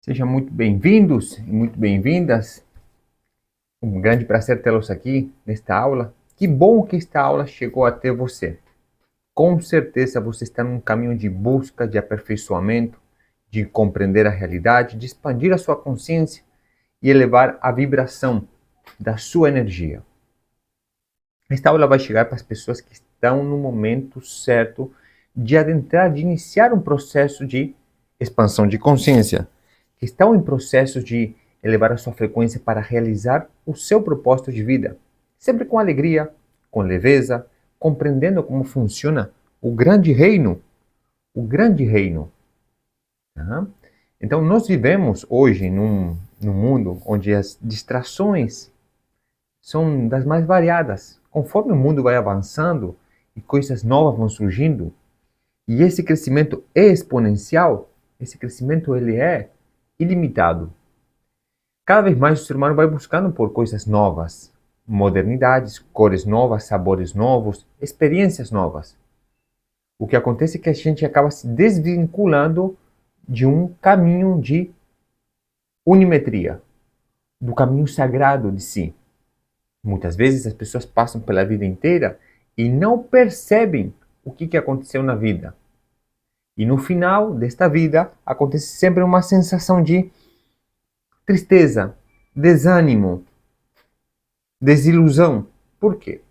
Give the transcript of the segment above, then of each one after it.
Sejam muito bem-vindos e muito bem-vindas. Um grande prazer tê-los aqui nesta aula. Que bom que esta aula chegou até você. Com certeza você está num caminho de busca, de aperfeiçoamento, de compreender a realidade, de expandir a sua consciência e elevar a vibração da sua energia. Esta aula vai chegar para as pessoas que estão no momento certo de adentrar, de iniciar um processo de expansão de consciência, que estão em processo de elevar a sua frequência para realizar o seu propósito de vida, sempre com alegria, com leveza, compreendendo como funciona o grande reino, o grande reino. Tá? Então, nós vivemos hoje num mundo onde as distrações são das mais variadas. Conforme o mundo vai avançando e coisas novas vão surgindo, e esse crescimento é exponencial, esse crescimento ele é ilimitado. Cada vez mais o ser humano vai buscando por coisas novas, modernidades, cores novas, sabores novos, experiências novas. O que acontece é que a gente acaba se desvinculando de um caminho de unimetria, do caminho sagrado de si. Muitas vezes as pessoas passam pela vida inteira e não percebem o que aconteceu na vida. E no final desta vida acontece sempre uma sensação de tristeza, desânimo, desilusão. Por quê?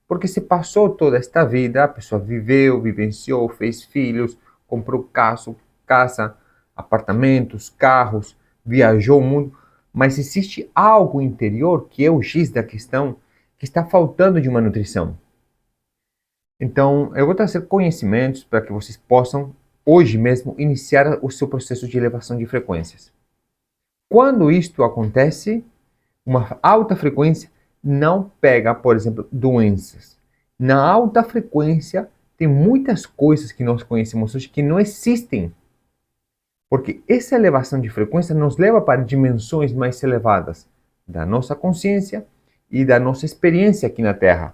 Porque se passou toda esta vida, a pessoa viveu, vivenciou, fez filhos, comprou casa, apartamentos, carros, viajou o mundo, mas existe algo interior que é o X da questão, que está faltando de uma nutrição. Então, eu vou trazer conhecimentos para que vocês possam, hoje mesmo, iniciar o seu processo de elevação de frequências. Quando isto acontece, uma alta frequência não pega, por exemplo, doenças. Na alta frequência, tem muitas coisas que nós conhecemos hoje que não existem. Porque essa elevação de frequência nos leva para dimensões mais elevadas da nossa consciência e da nossa experiência aqui na Terra.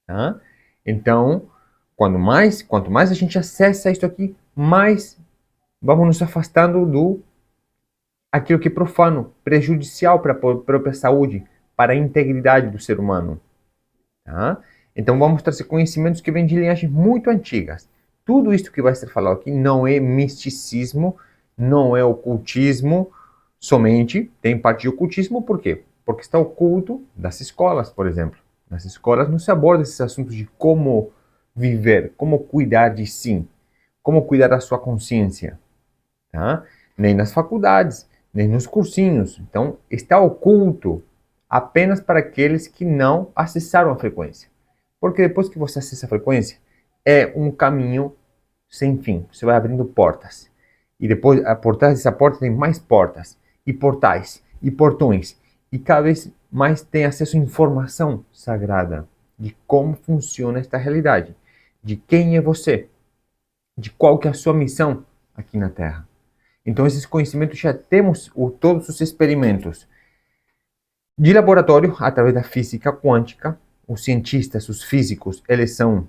Tá? Então, quanto mais a gente acessa isso aqui, mais vamos nos afastando do aquilo que é profano, prejudicial para a própria saúde, para a integridade do ser humano. Tá? Então vamos trazer conhecimentos que vêm de linhagens muito antigas. Tudo isso que vai ser falado aqui não é misticismo, não é ocultismo somente, tem parte de ocultismo, por quê? Porque está oculto das escolas, por exemplo. Nas escolas não se aborda esses assuntos de como viver, como cuidar de si, como cuidar da sua consciência. Tá? Nem nas faculdades, nem nos cursinhos. Então, está oculto apenas para aqueles que não acessaram a frequência. Porque depois que você acessa a frequência, é um caminho sem fim. Você vai abrindo portas. E depois, por trás dessa porta, tem mais portas, e portais, e portões. E cada vez mais tem acesso a informação sagrada de como funciona esta realidade. De quem é você. De qual que é a sua missão aqui na Terra. Então, esses conhecimentos já temos todos os experimentos de laboratório através da física quântica. Os cientistas, os físicos, eles são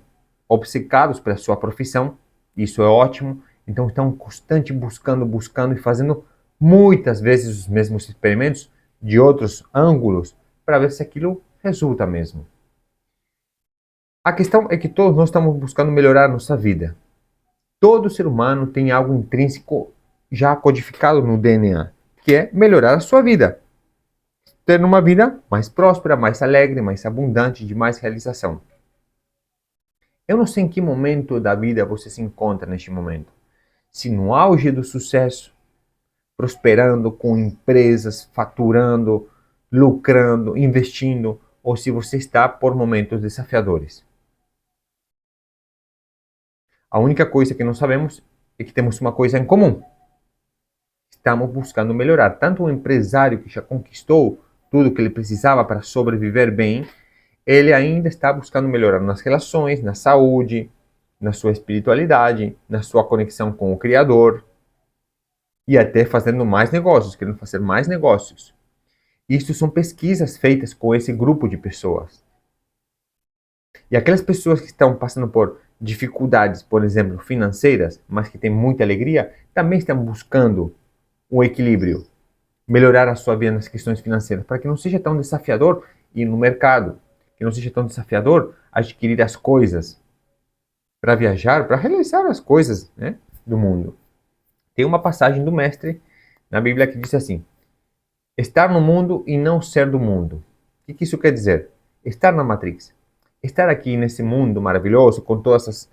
obcecados pela sua profissão. Isso é ótimo. Então, estão constante buscando e fazendo muitas vezes os mesmos experimentos de outros ângulos para ver se aquilo resulta mesmo. A questão é que todos nós estamos buscando melhorar a nossa vida. Todo ser humano tem algo intrínseco já codificado no DNA, que é melhorar a sua vida. Ter uma vida mais próspera, mais alegre, mais abundante, de mais realização. Eu não sei em que momento da vida você se encontra neste momento. Se no auge do sucesso, prosperando com empresas, faturando, lucrando, investindo, ou se você está por momentos desafiadores. A única coisa que não sabemos é que temos uma coisa em comum. Estamos buscando melhorar. Tanto o empresário que já conquistou tudo que ele precisava para sobreviver bem, ele ainda está buscando melhorar nas relações, na saúde, na sua espiritualidade, na sua conexão com o Criador e até fazendo mais negócios, querendo fazer mais negócios. Isso são pesquisas feitas com esse grupo de pessoas. E aquelas pessoas que estão passando por dificuldades, por exemplo, financeiras, mas que têm muita alegria, também estão buscando o equilíbrio, melhorar a sua vida nas questões financeiras, para que não seja tão desafiador ir no mercado, que não seja tão desafiador adquirir as coisas, para viajar, para realizar as coisas, né, do mundo. Tem uma passagem do mestre na Bíblia que diz assim: estar no mundo e não ser do mundo. O que isso quer dizer? Estar na Matrix. Estar aqui nesse mundo maravilhoso, com todas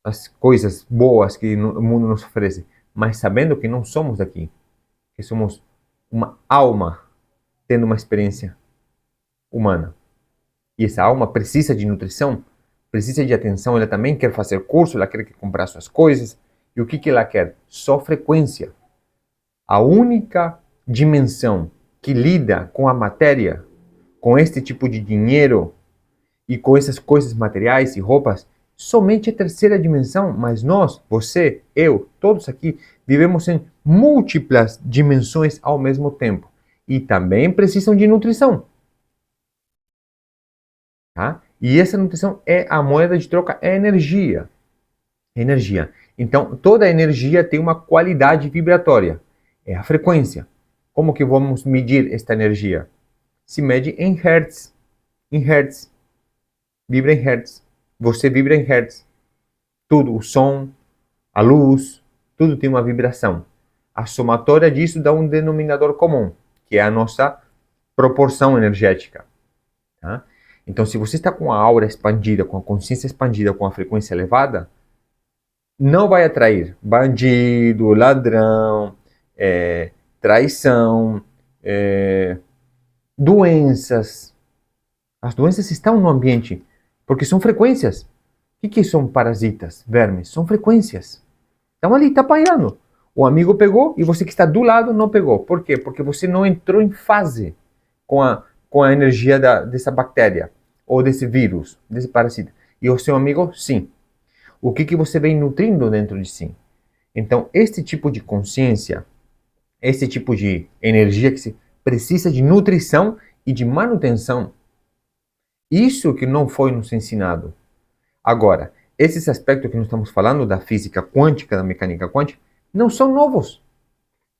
as coisas boas que o mundo nos oferece, mas sabendo que não somos daqui, que somos uma alma tendo uma experiência humana. E essa alma precisa de nutrição, precisa de atenção, ela também quer fazer curso, ela quer comprar suas coisas. E o que ela quer? Só frequência. A única dimensão que lida com a matéria, com este tipo de dinheiro e com essas coisas materiais e roupas, somente a terceira dimensão, mas nós, você, eu, todos aqui, vivemos em múltiplas dimensões ao mesmo tempo. E também precisam de nutrição. Tá? E essa nutrição é a moeda de troca, é energia. Energia. Então, toda energia tem uma qualidade vibratória. É a frequência. Como que vamos medir esta energia? Se mede em hertz. Em hertz. Vibra em hertz. Você vibra em hertz. Tudo, o som, a luz, tudo tem uma vibração. A somatória disso dá um denominador comum, que é a nossa proporção energética. Tá? Então, se você está com a aura expandida, com a consciência expandida, com a frequência elevada, não vai atrair bandido, ladrão, traição, doenças. As doenças estão no ambiente, porque são frequências. O que são parasitas, vermes? São frequências. Estão ali, está pairando. O amigo pegou e você que está do lado não pegou. Por quê? Porque você não entrou em fase com a energia dessa bactéria, ou desse vírus, desse parasita. E o seu amigo, sim. O que você vem nutrindo dentro de si? Então, este tipo de consciência, esse tipo de energia que se precisa de nutrição e de manutenção, isso que não foi nos ensinado. Agora, esses aspectos que nós estamos falando da física quântica, da mecânica quântica, não são novos.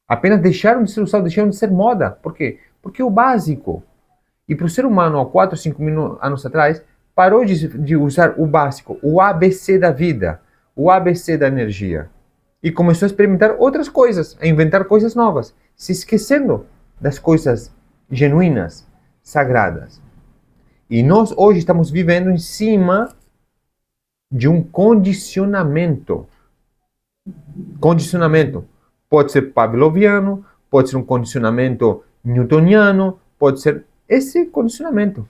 Apenas deixaram de ser usados, deixaram de ser moda. Por quê? Porque o básico. E para o ser humano, há 4, 5 mil anos atrás, parou de usar o básico, o ABC da vida, o ABC da energia. E começou a experimentar outras coisas, a inventar coisas novas, se esquecendo das coisas genuínas, sagradas. E nós hoje estamos vivendo em cima de um condicionamento. Condicionamento pode ser pavloviano, pode ser um condicionamento newtoniano, pode ser esse condicionamento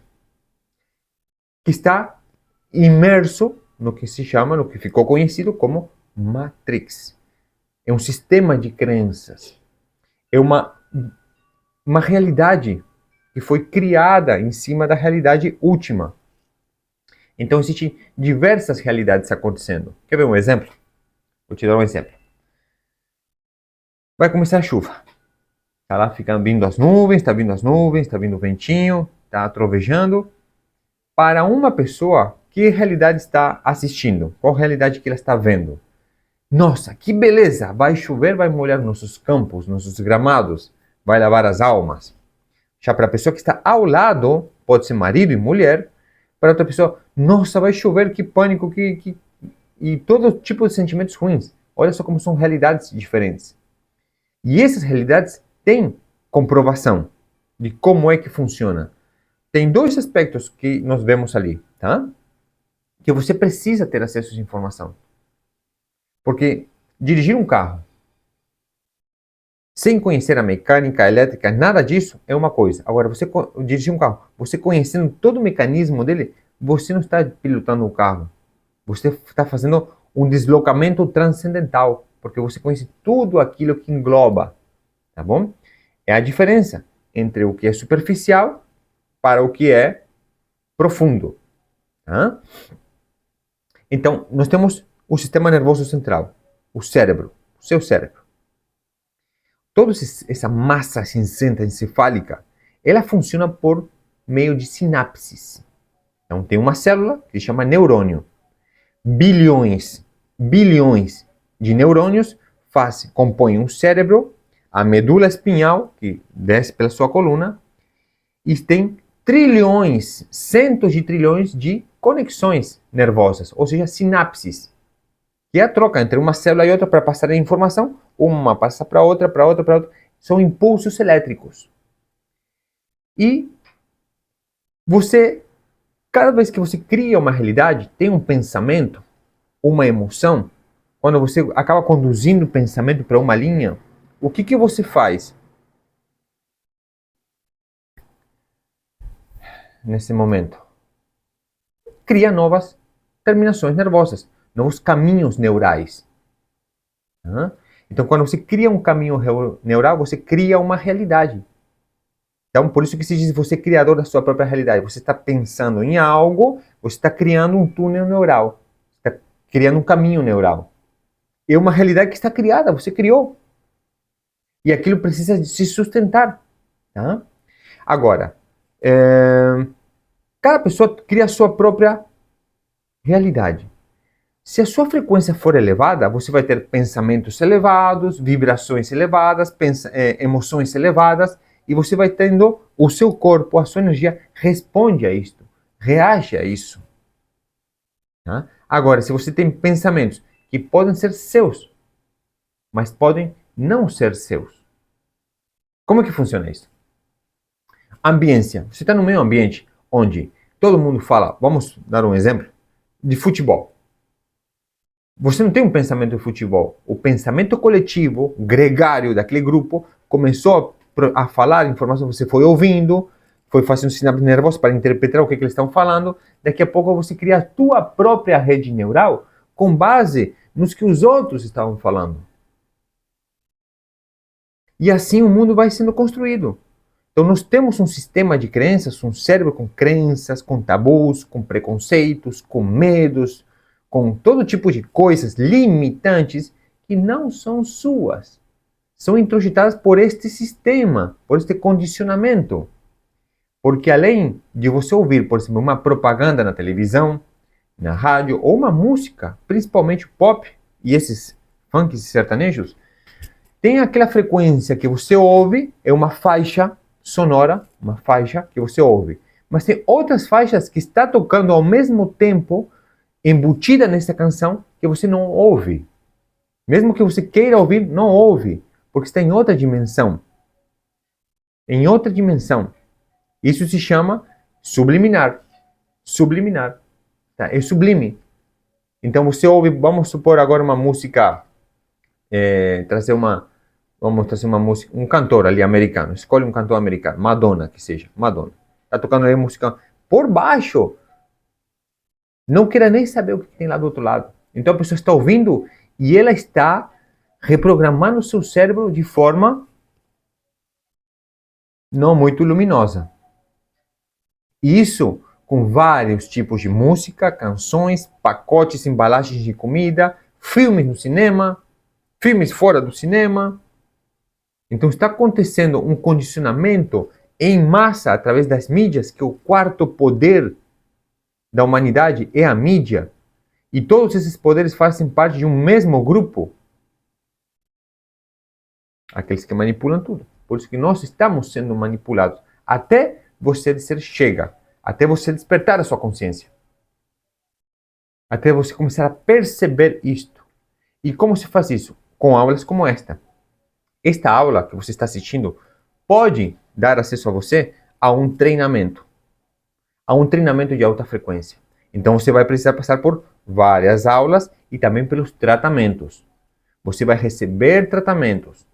que está imerso no que se chama, no que ficou conhecido como Matrix. É um sistema de crenças. É uma realidade que foi criada em cima da realidade última. Então, existem diversas realidades acontecendo. Quer ver um exemplo? Vou te dar um exemplo. Vai começar a chuva. Está lá ficando vindo as nuvens, está vindo as nuvens, está vindo o ventinho, está trovejando. Para uma pessoa, que realidade está assistindo? Qual realidade que ela está vendo? Nossa, que beleza! Vai chover, vai molhar nossos campos, nossos gramados, vai lavar as almas. Já para a pessoa que está ao lado, pode ser marido e mulher, para outra pessoa, nossa, vai chover, que pânico, e todo tipo de sentimentos ruins. Olha só como são realidades diferentes. E essas realidades têm comprovação de como é que funciona. Tem dois aspectos que nós vemos ali, tá? Que você precisa ter acesso a essa informação. Porque dirigir um carro sem conhecer a mecânica, a elétrica, nada disso é uma coisa. Agora, você dirigir um carro, você conhecendo todo o mecanismo dele, você não está pilotando o carro. Você está fazendo um deslocamento transcendental, porque você conhece tudo aquilo que engloba, tá bom? É a diferença entre o que é superficial para o que é profundo. Tá? Então, nós temos o sistema nervoso central, o cérebro, o seu cérebro. Toda essa massa cinzenta encefálica, ela funciona por meio de sinapses. Então, tem uma célula que se chama neurônio. Bilhões de neurônios compõem um cérebro a medula espinhal, que desce pela sua coluna, e tem trilhões, centos de trilhões de conexões nervosas, ou seja, sinapses, que é a troca entre uma célula e outra para passar a informação, uma passa para outra, para outra, para outra. São impulsos elétricos. E você, cada vez que você cria uma realidade, tem um pensamento, uma emoção, quando você acaba conduzindo o pensamento para uma linha, o que você faz nesse momento? Cria novas terminações nervosas, novos caminhos neurais. Então, quando você cria um caminho neural, você cria uma realidade. Então, por isso que se diz você é criador da sua própria realidade. Você está pensando em algo, você está criando um túnel neural. Está criando um caminho neural. É uma realidade que está criada, você criou. E aquilo precisa se sustentar. Tá? Agora, cada pessoa cria a sua própria realidade. Se a sua frequência for elevada, você vai ter pensamentos elevados, vibrações elevadas, emoções elevadas, e você vai tendo o seu corpo, a sua energia responde a isto, reage a isso. Tá? Agora, se você tem pensamentos que podem ser seus, mas podem não ser seus, como é que funciona isso? Ambiência. Você está no meio ambiente onde todo mundo fala, vamos dar um exemplo, de futebol. Você não tem um pensamento de futebol. O pensamento coletivo, gregário daquele grupo, começou a falar informação, você foi ouvindo, foi fazendo sinapse nervosa para interpretar o que eles estão falando. Daqui a pouco você cria a tua própria rede neural com base nos que os outros estavam falando. E assim o mundo vai sendo construído. Então nós temos um sistema de crenças, um cérebro com crenças, com tabus, com preconceitos, com medos, com todo tipo de coisas limitantes que não são suas. São introjetadas por este sistema, por este condicionamento. Porque além de você ouvir, por exemplo, uma propaganda na televisão, na rádio, ou uma música, principalmente pop e esses funks e sertanejos, tem aquela frequência que você ouve, é uma faixa sonora, uma faixa que você ouve. Mas tem outras faixas que está tocando ao mesmo tempo, embutida nessa canção, que você não ouve. Mesmo que você queira ouvir, não ouve, porque está em outra dimensão. Em outra dimensão. Isso se chama subliminar. Subliminar. Tá? É sublime. Então você ouve, vamos supor agora uma música, vamos trazer uma música, um cantor ali americano, escolhe um cantor americano, Madonna que seja, Madonna. Está tocando aí música por baixo. Não queira nem saber o que tem lá do outro lado. Então a pessoa está ouvindo e ela está reprogramando o seu cérebro de forma não muito luminosa. Isso com vários tipos de música, canções, pacotes, embalagens de comida, filmes no cinema, filmes fora do cinema. Então está acontecendo um condicionamento em massa através das mídias, que o quarto poder da humanidade é a mídia. E todos esses poderes fazem parte de um mesmo grupo. Aqueles que manipulam tudo. Por isso que nós estamos sendo manipulados. Até você dizer chega. Até você despertar a sua consciência. Até você começar a perceber isto. E como se faz isso? Com aulas como esta. Esta aula que você está assistindo pode dar acesso a você a um treinamento. A um treinamento de alta frequência. Então você vai precisar passar por várias aulas e também pelos tratamentos. Você vai receber tratamentos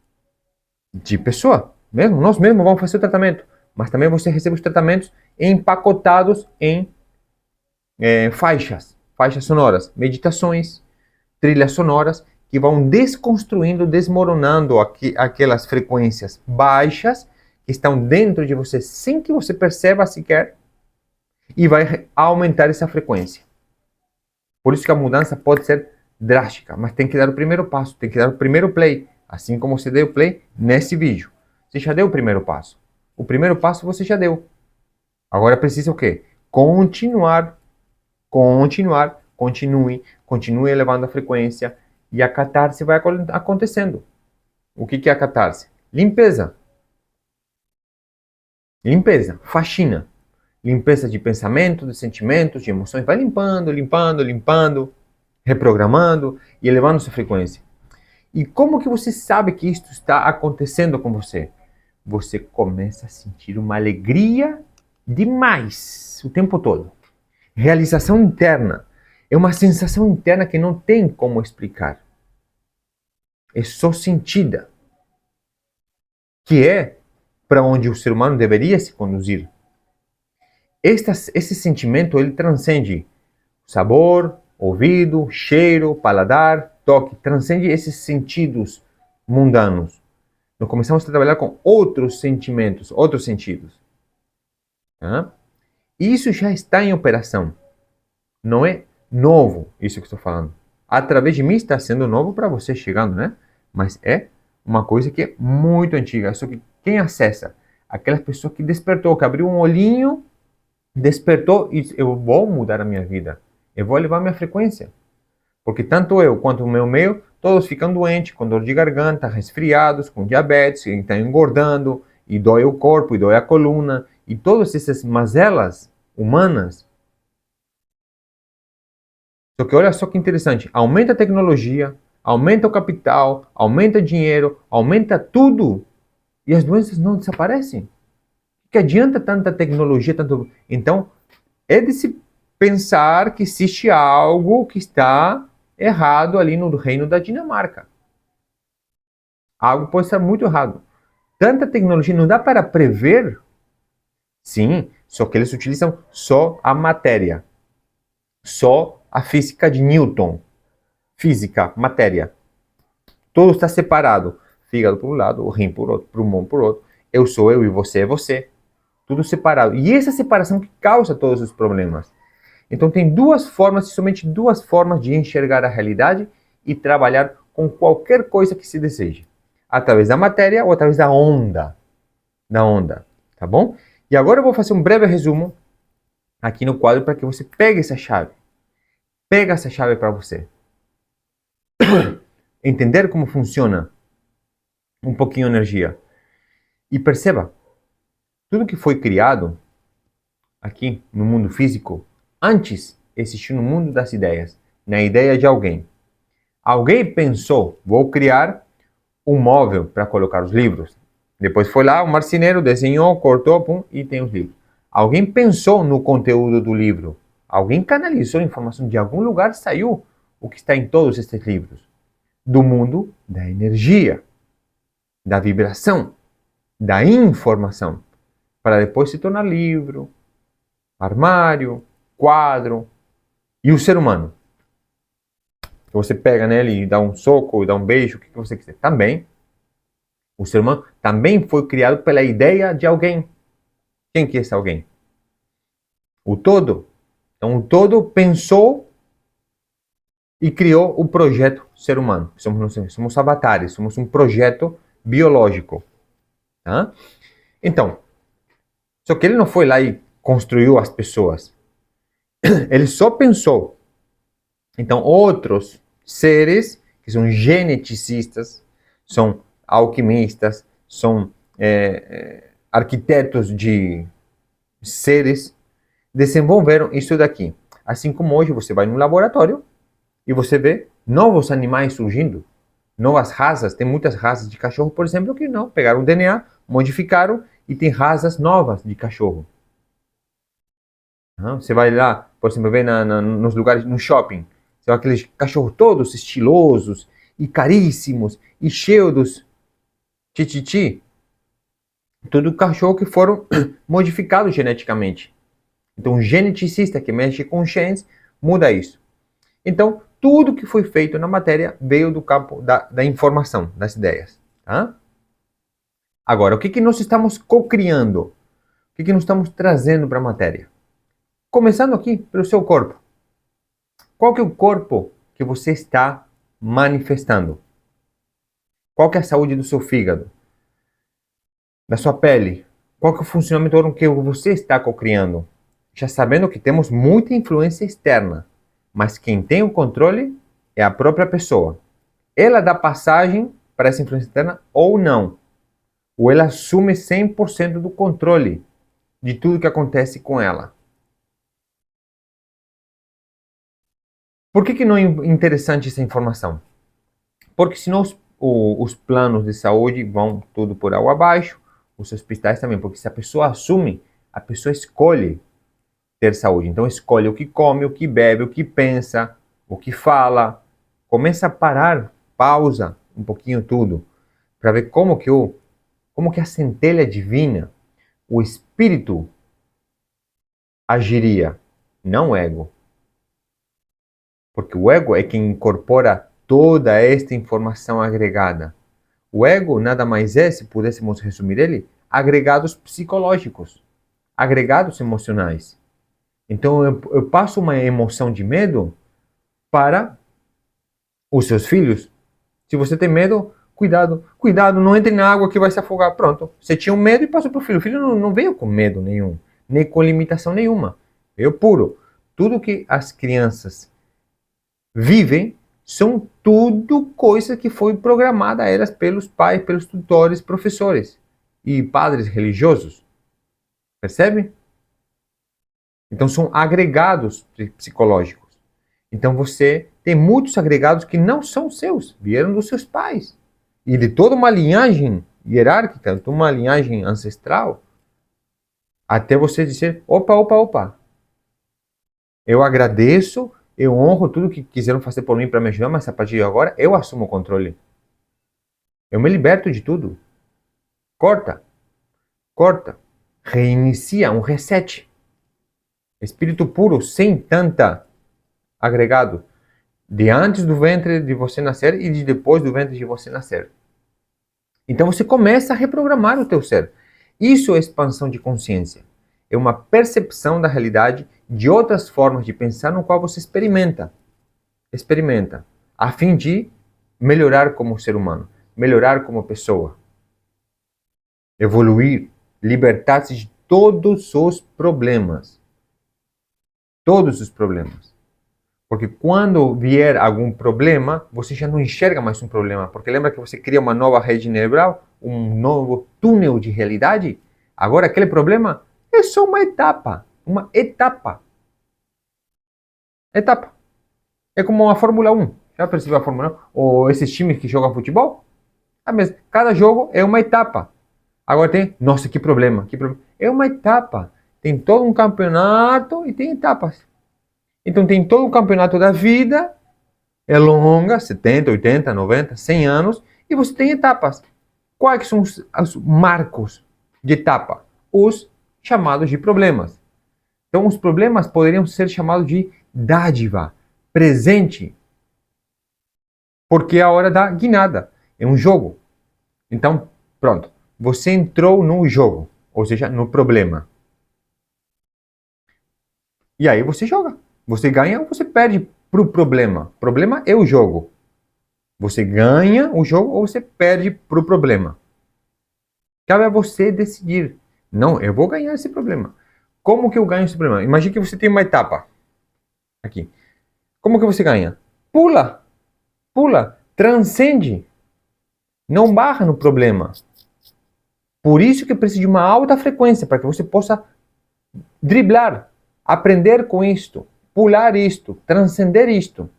de pessoa, mesmo, nós mesmos vamos fazer o tratamento, mas também você recebe os tratamentos empacotados em faixas sonoras, meditações, trilhas sonoras que vão desconstruindo, desmoronando aquelas frequências baixas que estão dentro de você sem que você perceba sequer e vai aumentar essa frequência. Por isso que a mudança pode ser drástica, mas tem que dar o primeiro passo, tem que dar o primeiro play. Assim como você deu play nesse vídeo. Você já deu o primeiro passo. O primeiro passo você já deu. Agora precisa o quê? Continuar. Continue elevando a frequência. E a catarse vai acontecendo. O que é a catarse? Limpeza. Limpeza, faxina. Limpeza de pensamento, de sentimentos, de emoções. Vai limpando, limpando, limpando, reprogramando e elevando sua frequência. E como que você sabe que isto está acontecendo com você? Você começa a sentir uma alegria demais o tempo todo. Realização interna. É uma sensação interna que não tem como explicar. É só sentida. Que é para onde o ser humano deveria se conduzir. Esse sentimento, ele transcende sabor, ouvido, cheiro, paladar, toque. Transcende esses sentidos mundanos. Nós começamos a trabalhar com outros sentimentos, outros sentidos. Tá? Isso já está em operação. Não é novo isso que estou falando. Através de mim está sendo novo para você chegando, né? Mas é uma coisa que é muito antiga. Só que quem acessa? Aquela pessoa que despertou, que abriu um olhinho, despertou e eu vou mudar a minha vida. Eu vou elevar minha frequência. Porque tanto eu quanto o meu meio, todos ficam doentes, com dor de garganta, resfriados, com diabetes, estão engordando, e dói o corpo, e dói a coluna, e todas essas mazelas humanas. Só que olha só que interessante, aumenta a tecnologia, aumenta o capital, aumenta o dinheiro, aumenta tudo, e as doenças não desaparecem. Que adianta tanta tecnologia, tanto... Então, é de se pensar que existe algo que está errado ali no reino da Dinamarca. Algo pode estar muito errado. Tanta tecnologia não dá para prever? Sim, só que eles utilizam só a matéria. Só a física de Newton. Física, matéria. Tudo está separado. Fígado por um lado, o rim por outro, pulmão por outro. Eu sou eu e você é você. Tudo separado. E essa separação que causa todos os problemas. Então tem duas formas, somente duas formas de enxergar a realidade e trabalhar com qualquer coisa que se deseje. Através da matéria ou através da onda. Da onda, tá bom? E agora eu vou fazer um breve resumo aqui no quadro para que você pegue essa chave. Pega essa chave para você. Entender como funciona um pouquinho a energia. E perceba, tudo que foi criado aqui no mundo físico, antes existiu no mundo das ideias, na ideia de alguém. Alguém pensou, vou criar um móvel para colocar os livros. Depois foi lá, o marceneiro desenhou, cortou, pum, e tem os livros. Alguém pensou no conteúdo do livro. Alguém canalizou a informação. De algum lugar saiu o que está em todos estes livros. Do mundo da energia, da vibração, da informação. Para depois se tornar livro, armário, quadro. E o ser humano? Você pega nele e dá um soco, dá um beijo, o que você quiser. Também. O ser humano também foi criado pela ideia de alguém. Quem que é esse alguém? O todo. Então o todo pensou e criou o projeto ser humano. Somos avatares, somos um projeto biológico. Tá? Então, só que ele não foi lá e construiu as pessoas. Ele só pensou. Então outros seres, que são geneticistas, são alquimistas, são arquitetos de seres, desenvolveram isso daqui. Assim como hoje você vai no laboratório e você vê novos animais surgindo, novas raças. Tem muitas raças de cachorro, por exemplo, que não pegaram o DNA, modificaram e tem raças novas de cachorro. Você vai lá, por exemplo, ver nos lugares, no shopping, você vê aqueles cachorros todos estilosos e caríssimos e cheios dos tititi. Tudo cachorro que foram modificados geneticamente. Então, um geneticista que mexe com genes muda isso. Então, tudo que foi feito na matéria veio do campo da informação, das ideias. Tá? Agora, o que nós estamos co-criando? O que nós estamos trazendo para a matéria? Começando aqui pelo seu corpo. Qual que é o corpo que você está manifestando? Qual que é a saúde do seu fígado? Da sua pele? Qual que é o funcionamento que você está co-criando? Já sabendo que temos muita influência externa, mas quem tem o controle é a própria pessoa. Ela dá passagem para essa influência externa ou não. ou ela assume 100% do controle de tudo que acontece com ela. Por que não é interessante essa informação? Porque senão os planos de saúde vão tudo por água abaixo, os hospitais também, porque se a pessoa assume, a pessoa escolhe ter saúde. Então escolhe o que come, o que bebe, o que pensa, o que fala. Começa a parar, pausa um pouquinho tudo, para ver como que a centelha divina, o espírito agiria, não o ego. Porque o ego é quem incorpora toda esta informação agregada. O ego nada mais é, se pudéssemos resumir ele, agregados psicológicos, agregados emocionais. Então eu passo uma emoção de medo para os seus filhos. Se você tem medo, cuidado, cuidado, não entre na água que vai se afogar. Pronto, você tinha um medo e passou para o filho. O filho não veio com medo nenhum, nem com limitação nenhuma. Veio puro. Tudo que as crianças vivem são tudo coisas que foi programada a elas pelos pais, pelos tutores, professores e padres religiosos. Percebe? Então são agregados psicológicos. Então você tem muitos agregados que não são seus, vieram dos seus pais. E de toda uma linhagem hierárquica, de toda uma linhagem ancestral, até você dizer, opa, opa, opa. Eu agradeço, eu honro tudo que quiseram fazer por mim para me ajudar, mas a partir de agora eu assumo o controle. Eu me liberto de tudo. Corta, corta, reinicia, um reset. Espírito puro, sem tanta agregado. De antes do ventre de você nascer e de depois do ventre de você nascer. Então você começa a reprogramar o teu ser. Isso é expansão de consciência. É uma percepção da realidade de outras formas de pensar no qual você experimenta. Experimenta. A fim de melhorar como ser humano. Melhorar como pessoa. Evoluir. Libertar-se de todos os problemas. Todos os problemas. Porque quando vier algum problema, você já não enxerga mais um problema. Porque lembra que você cria uma nova rede neural, um novo túnel de realidade? Agora aquele problema é só uma etapa. Uma etapa. Etapa. É como a Fórmula 1. Já percebeu a Fórmula 1? Ou esses times que jogam futebol? Cada jogo é uma etapa. Agora tem, nossa, que problema, que problema. É uma etapa. Tem todo um campeonato e tem etapas. Então tem todo o campeonato da vida, é longa, 70, 80, 90, 100 anos, e você tem etapas. Quais são os marcos de etapa? Os chamados de problemas. Então os problemas poderiam ser chamados de dádiva, presente, porque é a hora da guinada, é um jogo. Então, pronto, você entrou no jogo, ou seja, no problema. E aí você joga. Você ganha ou você perde pro problema. O problema é o jogo. Você ganha o jogo ou você perde pro problema. Cabe a você decidir. Não, eu vou ganhar esse problema. Como que eu ganho esse problema? Imagine que você tem uma etapa. Aqui. Como que você ganha? Pula. Pula. Transcende. Não barra no problema. Por isso que precisa de uma alta frequência, para que você possa driblar, aprender com isto, pular isto, transcender isto.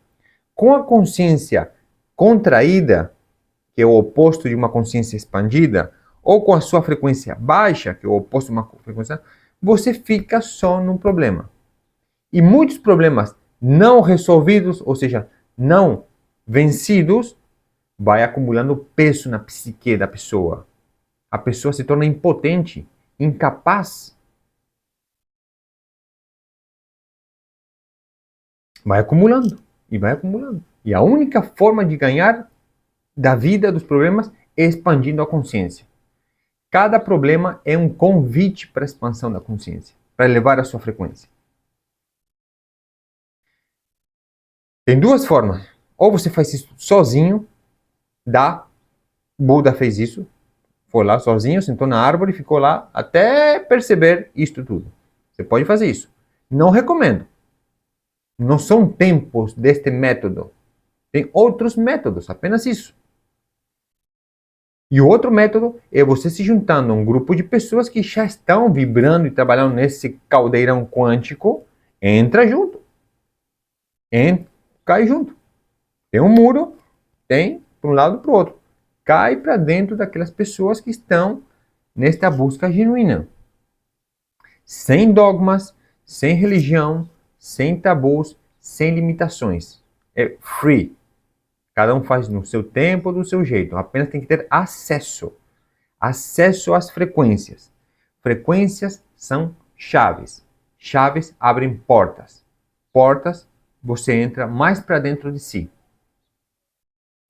Com a consciência contraída, que é o oposto de uma consciência expandida, ou com a sua frequência baixa, que é o oposto de uma frequência, você fica só num problema. E muitos problemas não resolvidos, ou seja, não vencidos, vai acumulando peso na psique da pessoa. A pessoa se torna impotente, incapaz. Vai acumulando e vai acumulando. E a única forma de ganhar da vida dos problemas é expandindo a consciência. Cada problema é um convite para a expansão da consciência, para elevar a sua frequência. Tem duas formas. Ou você faz isso sozinho, Buda fez isso, foi lá sozinho, sentou na árvore e ficou lá até perceber isto tudo. Você pode fazer isso. Não recomendo. Não são tempos deste método. Tem outros métodos, apenas isso. E o outro método é você se juntando a um grupo de pessoas que já estão vibrando e trabalhando nesse caldeirão quântico. Entra junto. Cai junto. Tem um muro, tem para um lado e para o outro. Cai para dentro daquelas pessoas que estão nesta busca genuína. Sem dogmas, sem religião, sem tabus, sem limitações. É free. Cada um faz no seu tempo, do seu jeito. Apenas tem que ter acesso. Acesso às frequências. Frequências são chaves. Chaves abrem portas. Portas, você entra mais para dentro de si.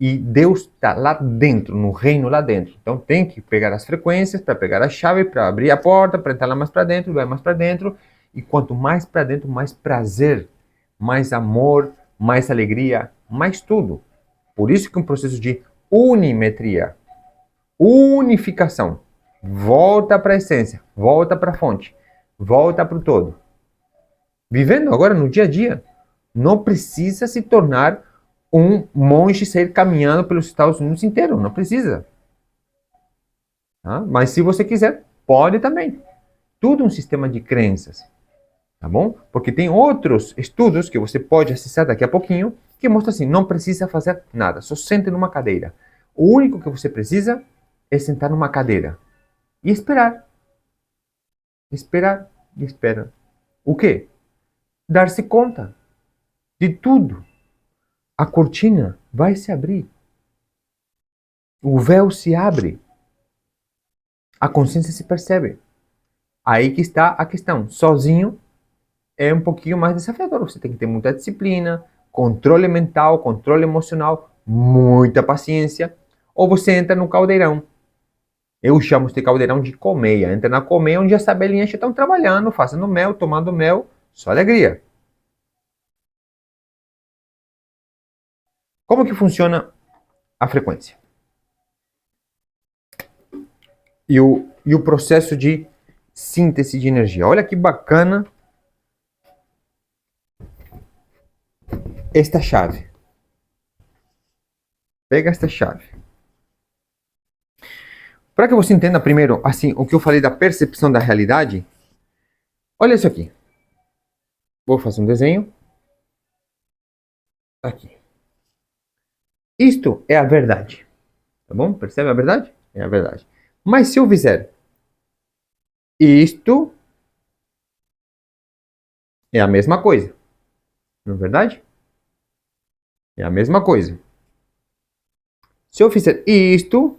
E Deus está lá dentro, no reino lá dentro. Então tem que pegar as frequências para pegar a chave, para abrir a porta, para entrar lá mais para dentro, vai mais para dentro. E quanto mais para dentro, mais prazer, mais amor, mais alegria, mais tudo. Por isso que um processo de unimetria, unificação, volta para a essência, volta para a fonte, volta para o todo. Vivendo agora no dia a dia, não precisa se tornar um monge sair caminhando pelos Estados Unidos inteiro, não precisa. Tá? Mas se você quiser, pode também. Tudo um sistema de crenças, tá bom? Porque tem outros estudos que você pode acessar daqui a pouquinho, que mostram assim, não precisa fazer nada, só sente numa cadeira. O único que você precisa é sentar numa cadeira e esperar. Esperar e esperar. O quê? Dar-se conta de tudo. A cortina vai se abrir. O véu se abre. A consciência se percebe. Aí que está a questão. Sozinho é um pouquinho mais desafiador. Você tem que ter muita disciplina, controle mental, controle emocional, muita paciência. Ou você entra no caldeirão. Eu chamo de caldeirão de colmeia. Entra na colmeia onde as abelhinhas já estão trabalhando, fazendo mel, tomando mel. Só alegria. Como que funciona a frequência? E o processo de síntese de energia. Olha que bacana esta chave. Pega esta chave. Para que você entenda primeiro, assim, o que eu falei da percepção da realidade, olha isso aqui. Vou fazer um desenho. Aqui. Isto é a verdade. Tá bom? Percebe a verdade? É a verdade. Mas se eu fizer isto, é a mesma coisa. Não é verdade? É a mesma coisa. Se eu fizer isto,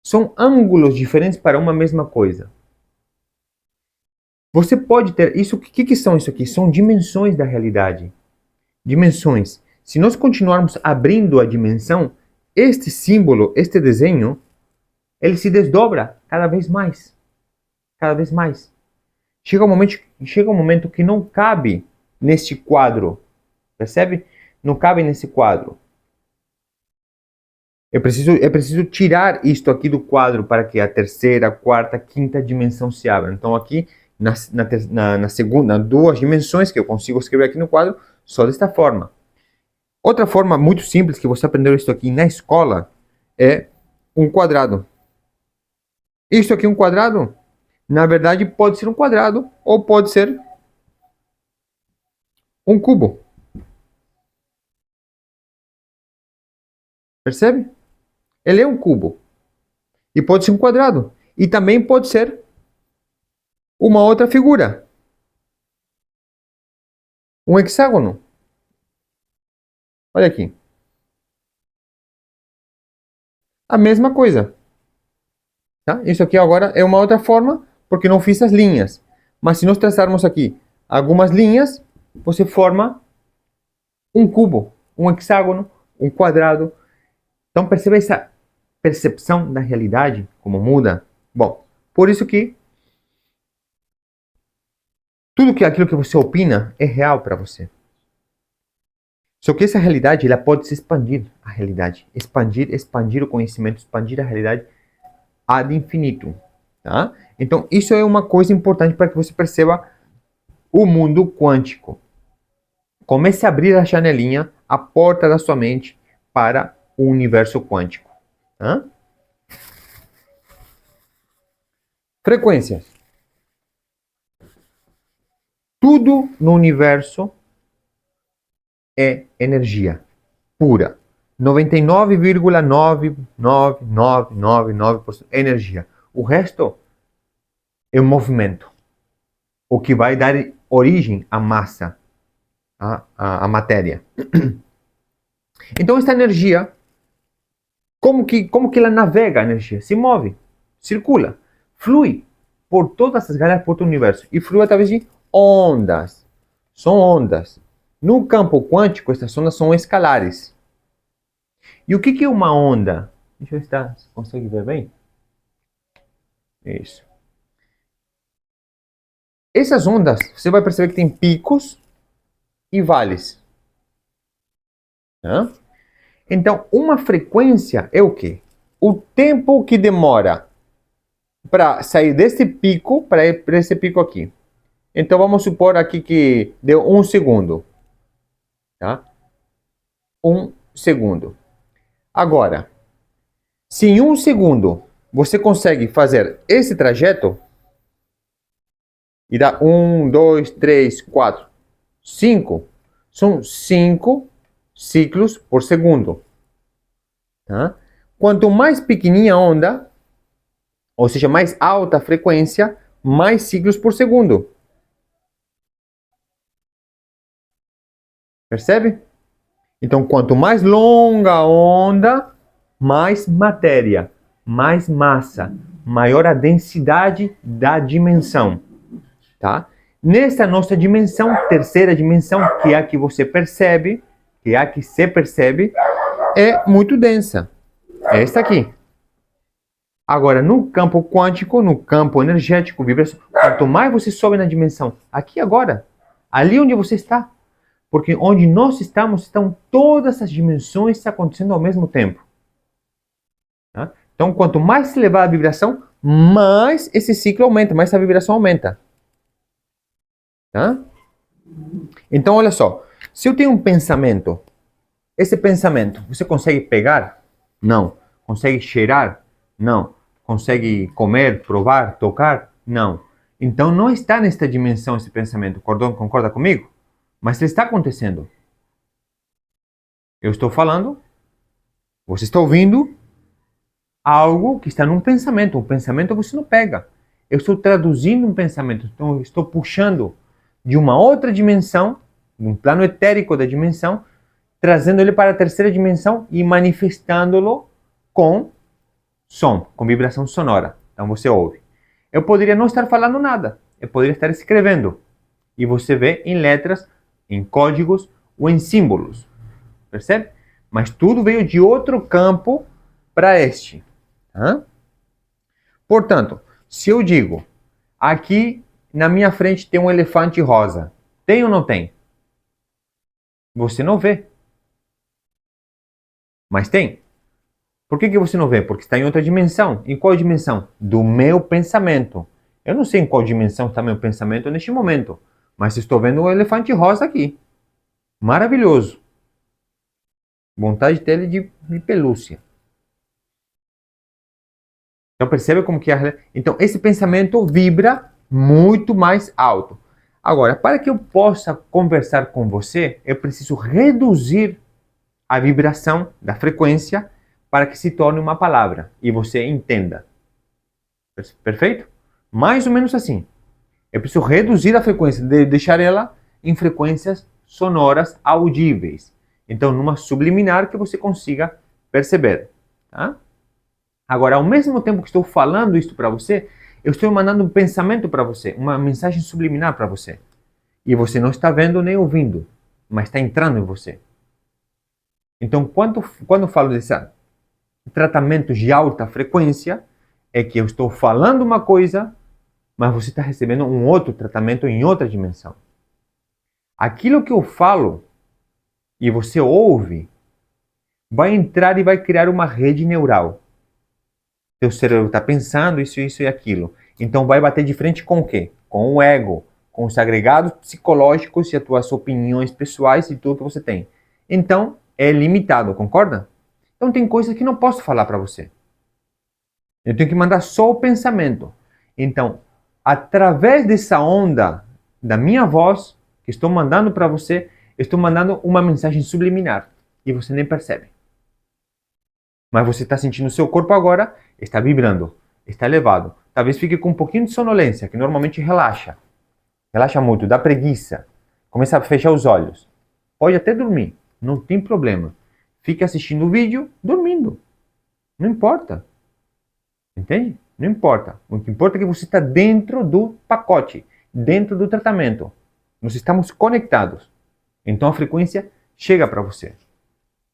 são ângulos diferentes para uma mesma coisa. Você pode ter isso. O que são isso aqui? São dimensões da realidade. Dimensões. Se nós continuarmos abrindo a dimensão, este símbolo, este desenho, ele se desdobra cada vez mais. Cada vez mais. Chega um momento que não cabe neste quadro. Percebe? Não cabe nesse quadro. É preciso tirar isto aqui do quadro para que a terceira, quarta, quinta dimensão se abra. Então aqui, na segunda, duas dimensões que eu consigo escrever aqui no quadro, só desta forma. Outra forma muito simples que você aprendeu isso aqui na escola é um quadrado. Isso aqui é um quadrado? Na verdade, pode ser um quadrado ou pode ser um cubo. Percebe? Ele é um cubo. E pode ser um quadrado. E também pode ser uma outra figura. Um hexágono. Olha aqui. A mesma coisa. Tá? Isso aqui agora é uma outra forma, porque não fiz as linhas. Mas se nós traçarmos aqui algumas linhas, você forma um cubo, um hexágono, um quadrado. Então perceba essa percepção da realidade, como muda. Bom, por isso que tudo aquilo que você opina é real para você. Só que essa realidade, ela pode se expandir, a realidade. Expandir o conhecimento, expandir a realidade ad infinito. Tá? Então, isso é uma coisa importante para que você perceba o mundo quântico. Comece a abrir a janelinha, a porta da sua mente, para o universo quântico. Tá? Frequências. Tudo no universo é energia pura. 99,99999% é energia. O resto é o movimento. O que vai dar origem à massa, à matéria. Então, essa energia, como que ela navega a energia? Se move, circula, flui por todas as galáxias, por todo o universo. E flui através de ondas. São ondas. No campo quântico, essas ondas são escalares. E o que é uma onda? Deixa eu ver se você consegue ver bem. Isso. Essas ondas, você vai perceber que tem picos e vales. Tá? Então, uma frequência é o quê? O tempo que demora para sair desse pico para ir para esse pico aqui. Então, vamos supor aqui que deu 1 segundo. Tá? 1 segundo. Agora, se em 1 segundo você consegue fazer esse trajeto, e dá 1, 2, 3, 4, 5, são 5 ciclos por segundo. Tá? Quanto mais pequenininha a onda, ou seja, mais alta a frequência, mais ciclos por segundo. Percebe? Então, quanto mais longa a onda, mais matéria, mais massa, maior a densidade da dimensão. Tá? Nessa nossa dimensão, terceira dimensão, que é a que você percebe, que é a que se percebe, é muito densa. É esta aqui. Agora, no campo quântico, no campo energético, vibração, quanto mais você sobe na dimensão, aqui agora, ali onde você está, porque onde nós estamos, estão todas as dimensões acontecendo ao mesmo tempo. Tá? Então, quanto mais se levar a vibração, mais esse ciclo aumenta, mais a vibração aumenta. Tá? Então, olha só. Se eu tenho um pensamento, esse pensamento, você consegue pegar? Não. Consegue cheirar? Não. Consegue comer, provar, tocar? Não. Então, não está nesta dimensão esse pensamento. Concorda comigo? Mas ele está acontecendo. Eu estou falando, você está ouvindo algo que está num pensamento. O pensamento você não pega. Eu estou traduzindo um pensamento. Então, eu estou puxando de uma outra dimensão, de um plano etérico da dimensão, trazendo ele para a terceira dimensão e manifestando-lo com som, com vibração sonora. Então você ouve. Eu poderia não estar falando nada, eu poderia estar escrevendo. E você vê em letras, em códigos ou em símbolos. Percebe? Mas tudo veio de outro campo para este. Tá? Portanto, se eu digo, aqui na minha frente tem um elefante rosa. Tem ou não tem? Você não vê. Mas tem. Por que você não vê? Porque está em outra dimensão. Em qual dimensão? Do meu pensamento. Eu não sei em qual dimensão está meu pensamento neste momento. Mas estou vendo um elefante rosa aqui. Maravilhoso. Vontade de ter ele de pelúcia. Então percebe como que é. Então esse pensamento vibra muito mais alto. Agora, para que eu possa conversar com você, eu preciso reduzir a vibração da frequência para que se torne uma palavra e você entenda. Perfeito? Mais ou menos assim. Eu preciso reduzir a frequência, deixar ela em frequências sonoras audíveis. Então, numa subliminar que você consiga perceber. Tá? Agora, ao mesmo tempo que estou falando isso para você, eu estou mandando um pensamento para você, uma mensagem subliminar para você. E você não está vendo nem ouvindo, mas está entrando em você. Então, quando eu falo desse tratamento de alta frequência, é que eu estou falando uma coisa, mas você está recebendo um outro tratamento em outra dimensão. Aquilo que eu falo e você ouve, vai entrar e vai criar uma rede neural. Teu cérebro está pensando isso e aquilo. Então vai bater de frente com o quê? Com o ego, com os agregados psicológicos e as tuas opiniões pessoais e tudo que você tem. Então é limitado, concorda? Então tem coisas que não posso falar para você. Eu tenho que mandar só o pensamento. Então, através dessa onda da minha voz, que estou mandando para você, estou mandando uma mensagem subliminar. E você nem percebe. Mas você está sentindo o seu corpo agora, está vibrando, está elevado. Talvez fique com um pouquinho de sonolência, que normalmente relaxa. Relaxa muito, dá preguiça. Começa a fechar os olhos. Pode até dormir, não tem problema. Fique assistindo o vídeo dormindo. Não importa. Entende? Não importa. O que importa é que você está dentro do pacote, dentro do tratamento. Nós estamos conectados. Então a frequência chega para você.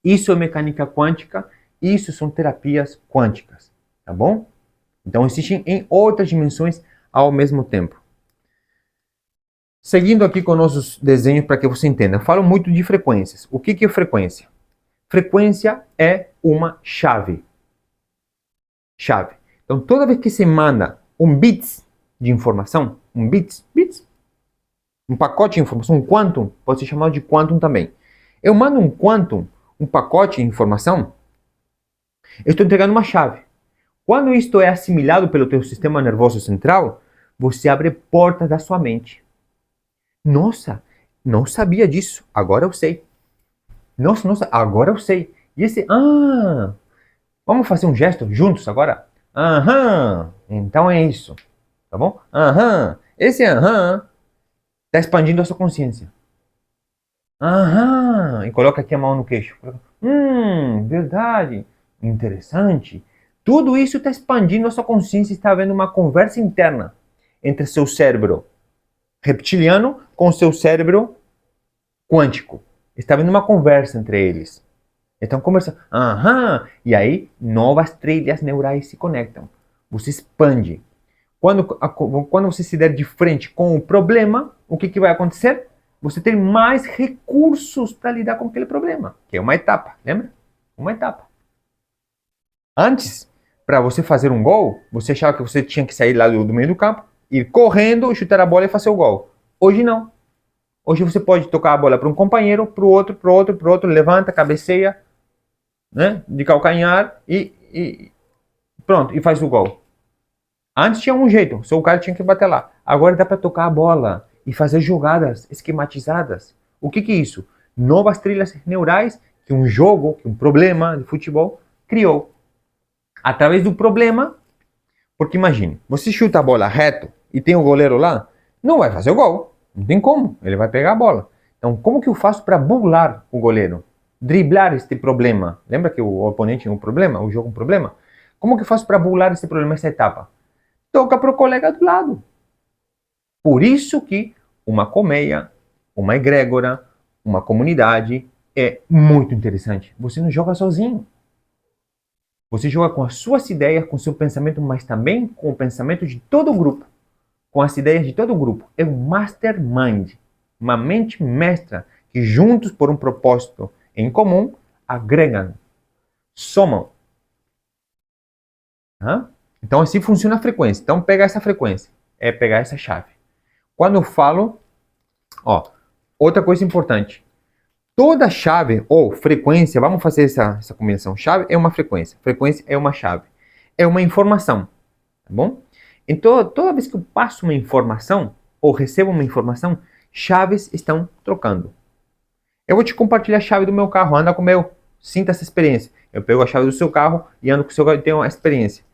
Isso é mecânica quântica, isso são terapias quânticas, tá bom? Então existem em outras dimensões ao mesmo tempo. Seguindo aqui com nossos desenhos para que você entenda. Eu falo muito de frequências. O que é frequência? Frequência é uma chave. Chave. Então, toda vez que você manda um bits de informação, um pacote de informação, um quantum, pode ser chamado de quantum também. Eu mando um quantum, um pacote de informação, eu estou entregando uma chave. Quando isto é assimilado pelo teu sistema nervoso central, você abre portas da sua mente. Nossa, não sabia disso, agora eu sei. Nossa, agora eu sei. E esse, vamos fazer um gesto juntos agora? Aham, então é isso, tá bom? Aham, esse aham está expandindo a sua consciência. Aham, e coloca aqui a mão no queixo. Verdade, interessante. Tudo isso está expandindo a sua consciência, está havendo uma conversa interna entre seu cérebro reptiliano com seu cérebro quântico. Está havendo uma conversa entre eles. Estão conversando. E aí novas trilhas neurais se conectam. Você expande. Quando você se der de frente com o problema, o que vai acontecer? Você tem mais recursos para lidar com aquele problema, que é uma etapa, lembra? Uma etapa. Antes, para você fazer um gol, você achava que você tinha que sair lá do meio do campo, ir correndo, chutar a bola e fazer o gol. Hoje não. Hoje você pode tocar a bola para um companheiro, para o outro, levanta, cabeceia, né, de calcanhar e pronto, e faz o gol. Antes tinha um jeito, só o cara tinha que bater lá. Agora dá para tocar a bola e fazer jogadas esquematizadas. O que é isso? Novas trilhas neurais que um jogo, que um problema de futebol criou. Através do problema, porque imagine, você chuta a bola reto e tem o goleiro lá, não vai fazer o gol. Não tem como, ele vai pegar a bola. Então, como que eu faço para burlar o goleiro? Driblar este problema. Lembra que o oponente tinha um problema, o jogo um problema? Como que eu faço para burlar esse problema, essa etapa? Toca para o colega do lado. Por isso que uma colmeia, uma egrégora, uma comunidade é muito interessante. Você não joga sozinho. Você joga com as suas ideias, com o seu pensamento, mas também com o pensamento de todo o grupo. Com as ideias de todo o grupo. É um mastermind. Uma mente mestra que juntos por um propósito em comum agregam, somam. Então assim funciona a frequência. Então pegar essa frequência é pegar essa chave. Quando eu falo, outra coisa importante. Toda chave ou frequência, vamos fazer essa combinação. Chave é uma frequência é uma chave. É uma informação, tá bom? Então toda vez que eu passo uma informação ou recebo uma informação, chaves estão trocando. Eu vou te compartilhar a chave do meu carro, anda com o meu, sinta essa experiência. Eu pego a chave do seu carro e ando com o seu carro e tenho uma experiência.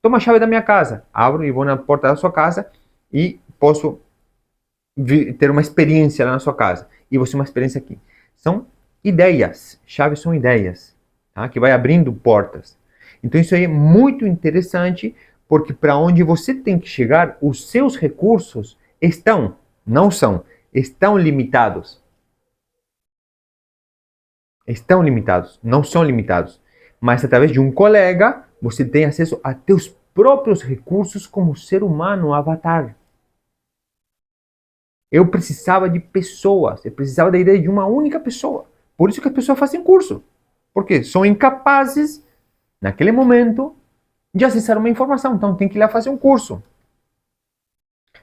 Toma a chave da minha casa, abro e vou na porta da sua casa e posso ter uma experiência lá na sua casa. E você uma experiência aqui. São ideias, chaves são ideias, tá? Que vai abrindo portas. Então isso aí é muito interessante, porque para onde você tem que chegar, os seus recursos estão limitados. Estão limitados, não são limitados. Mas através de um colega, você tem acesso a teus próprios recursos como ser humano, avatar. Eu precisava de pessoas, eu precisava da ideia de uma única pessoa. Por isso que as pessoas fazem curso. Porque são incapazes, naquele momento, de acessar uma informação. Então tem que ir lá fazer um curso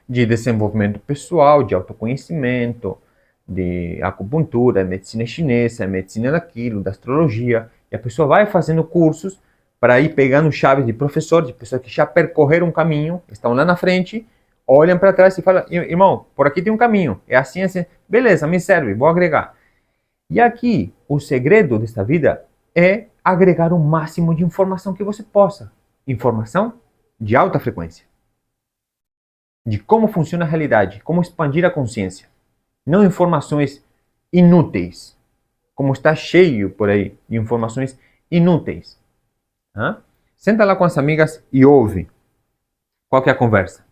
de desenvolvimento pessoal, de autoconhecimento, de acupuntura, medicina chinesa, medicina daquilo, da astrologia, e a pessoa vai fazendo cursos para ir pegando chaves de professor, de pessoas que já percorreram um caminho, estão lá na frente, olham para trás e falam, irmão, por aqui tem um caminho, é assim, assim, beleza, me serve, vou agregar. E aqui, o segredo desta vida é agregar o máximo de informação que você possa. Informação de alta frequência. De como funciona a realidade, como expandir a consciência. Não informações inúteis, como está cheio por aí de informações inúteis. Senta lá com as amigas e ouve. Qual que é a conversa?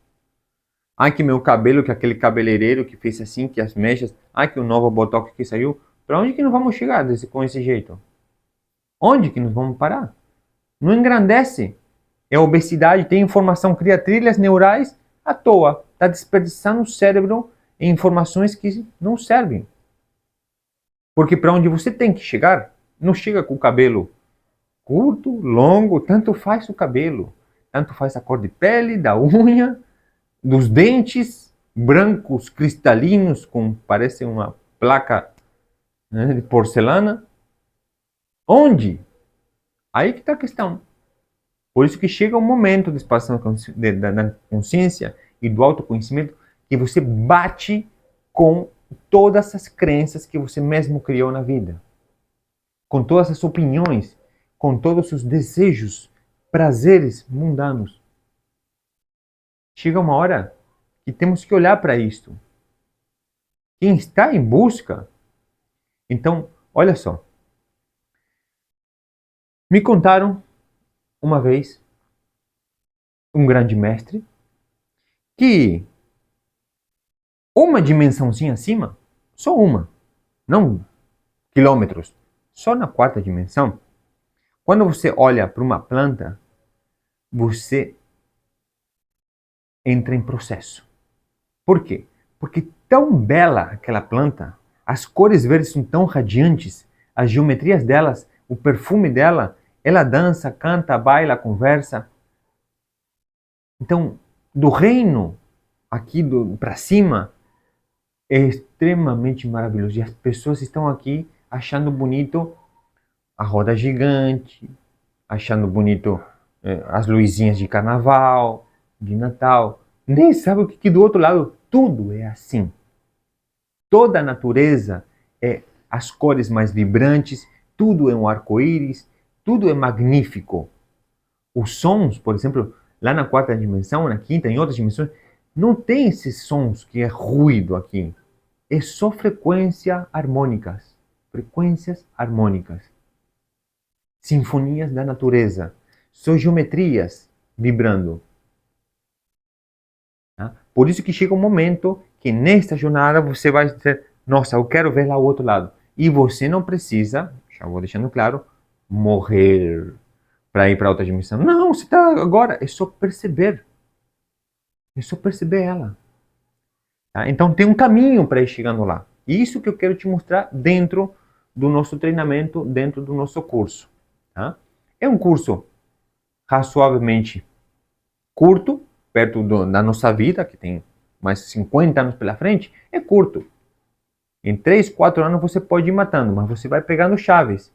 Ai, que meu cabelo, que aquele cabeleireiro que fez assim, que as mechas. Ai, que o novo botox que saiu. Para onde que nós vamos chegar com esse jeito? Onde que nós vamos parar? Não engrandece. É obesidade, tem informação, cria trilhas neurais à toa. Está desperdiçando o cérebro em informações que não servem. Porque para onde você tem que chegar, não chega com o cabelo curto, longo, tanto faz o cabelo. Tanto faz a cor de pele, da unha, dos dentes, brancos, cristalinos, com parece uma placa, né, de porcelana. Onde? Aí que está a questão. Por isso que chega um momento de expansão da consciência e do autoconhecimento que você bate com todas as crenças que você mesmo criou na vida. Com todas as opiniões, com todos os desejos, prazeres mundanos. Chega uma hora que temos que olhar para isto. Quem está em busca... Então, olha só. Me contaram uma vez um grande mestre que uma dimensãozinha acima, só uma, não quilômetros, só na quarta dimensão, quando você olha para uma planta, você entra em processo. Por quê? Porque tão bela aquela planta, as cores verdes são tão radiantes, as geometrias delas, o perfume dela, ela dança, canta, baila, conversa. Então, do reino aqui para cima, é extremamente maravilhoso. E as pessoas estão aqui achando bonito a roda gigante, achando bonito as luzinhas de carnaval, de Natal. Nem sabe o que do outro lado. Tudo é assim. Toda a natureza é as cores mais vibrantes, tudo é um arco-íris, tudo é magnífico. Os sons, por exemplo, lá na quarta dimensão, na quinta, em outras dimensões, não tem esses sons que é ruído aqui. É só frequências harmônicas. Frequências harmônicas. Sinfonias da natureza. São geometrias vibrando. Tá? Por isso que chega um momento que nesta jornada você vai dizer, nossa, eu quero ver lá o outro lado. E você não precisa, já vou deixando claro, morrer para ir para outra dimensão. Não, você está agora, é só perceber. É só perceber ela. Tá? Então tem um caminho para ir chegando lá. Isso que eu quero te mostrar dentro do nosso treinamento, dentro do nosso curso. Tá? É um curso razoavelmente curto, perto da nossa vida, que tem mais 50 anos pela frente, é curto. Em 3, 4 anos você pode ir matando, mas você vai pegando chaves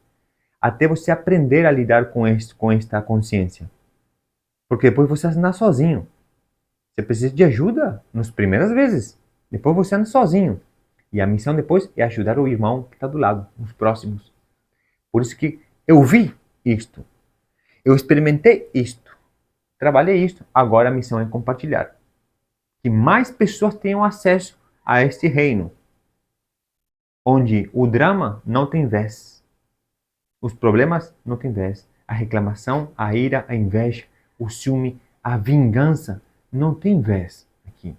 até você aprender a lidar com esta consciência. Porque depois você anda sozinho. Você precisa de ajuda nas primeiras vezes. Depois você anda sozinho. E a missão depois é ajudar o irmão que está do lado, os próximos. Por isso que eu vi isto. Eu experimentei isto. Trabalhei isto. Agora a missão é compartilhar. Que mais pessoas tenham acesso a este reino. Onde o drama não tem vez. Os problemas não têm vez. A reclamação, a ira, a inveja, o ciúme, a vingança não tem vez aqui.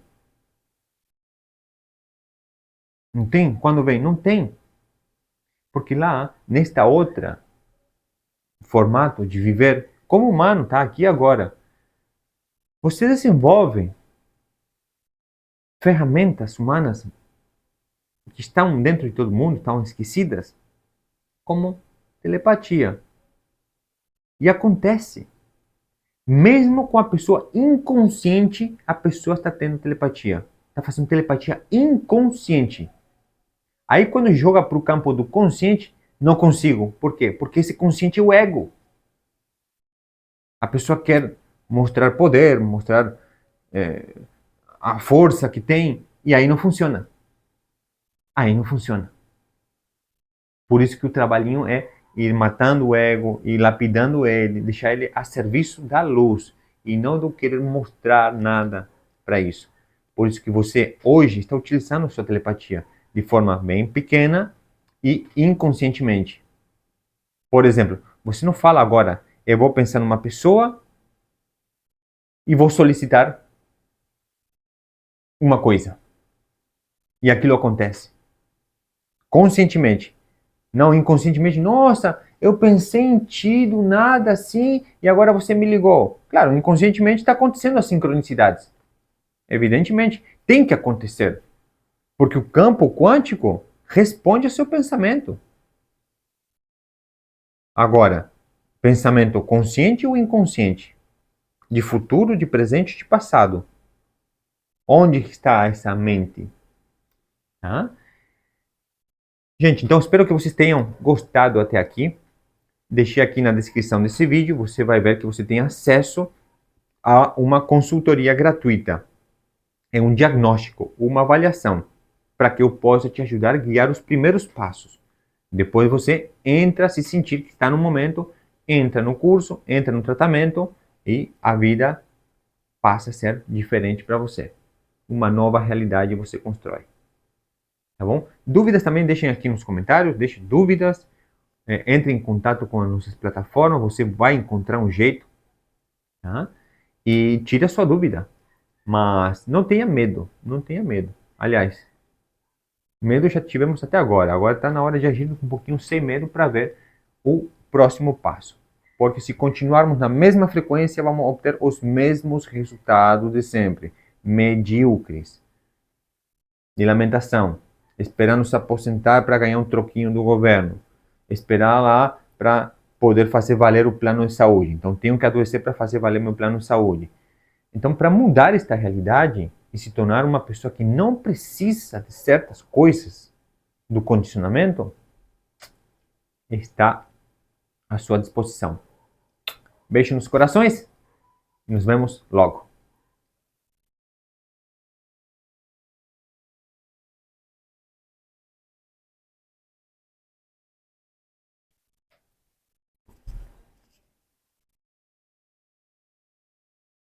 Não tem? Quando vem? Não tem. Porque lá, nesta outra formato de viver como humano, tá? Aqui agora. Você desenvolve ferramentas humanas que estão dentro de todo mundo, estão esquecidas, como telepatia. E acontece. Mesmo com a pessoa inconsciente, a pessoa está tendo telepatia. Está fazendo telepatia inconsciente. Aí quando joga para o campo do consciente, não consigo. Por quê? Porque esse consciente é o ego. A pessoa quer mostrar poder, mostrar a força que tem, e aí não funciona. Aí não funciona. Por isso que o trabalhinho é ir matando o ego, ir lapidando ele, deixar ele a serviço da luz e não do querer mostrar nada para isso. Por isso que você hoje está utilizando a sua telepatia de forma bem pequena e inconscientemente. Por exemplo, você não fala agora, eu vou pensar numa pessoa e vou solicitar uma coisa. E aquilo acontece. Conscientemente. Não inconscientemente. Nossa, eu pensei em ti do nada assim e agora você me ligou. Claro, inconscientemente está acontecendo as sincronicidades. Evidentemente, tem que acontecer. Porque o campo quântico responde ao seu pensamento. Agora, pensamento consciente ou inconsciente? De futuro, de presente, de passado? Onde está essa mente? Tá? Gente, então espero que vocês tenham gostado até aqui. Deixei aqui na descrição desse vídeo, você vai ver que você tem acesso a uma consultoria gratuita. É um diagnóstico, uma avaliação, para que eu possa te ajudar a guiar os primeiros passos. Depois você entra, se sentir que está no momento, entra no curso, entra no tratamento e a vida passa a ser diferente para você. Uma nova realidade você constrói. Tá bom? Dúvidas também deixem aqui nos comentários, deixem dúvidas, entre em contato com as nossas plataformas, você vai encontrar um jeito, tá? E tire a sua dúvida. Mas não tenha medo, não tenha medo. Aliás, medo já tivemos até agora. Agora está na hora de agir um pouquinho sem medo para ver o próximo passo. Porque se continuarmos na mesma frequência, vamos obter os mesmos resultados de sempre. Medíocres. De lamentação. Esperando se aposentar para ganhar um troquinho do governo. Esperar lá para poder fazer valer o plano de saúde. Então, tenho que adoecer para fazer valer meu plano de saúde. Então, para mudar esta realidade e se tornar uma pessoa que não precisa de certas coisas do condicionamento, está à sua disposição. Beijo nos corações e nos vemos logo.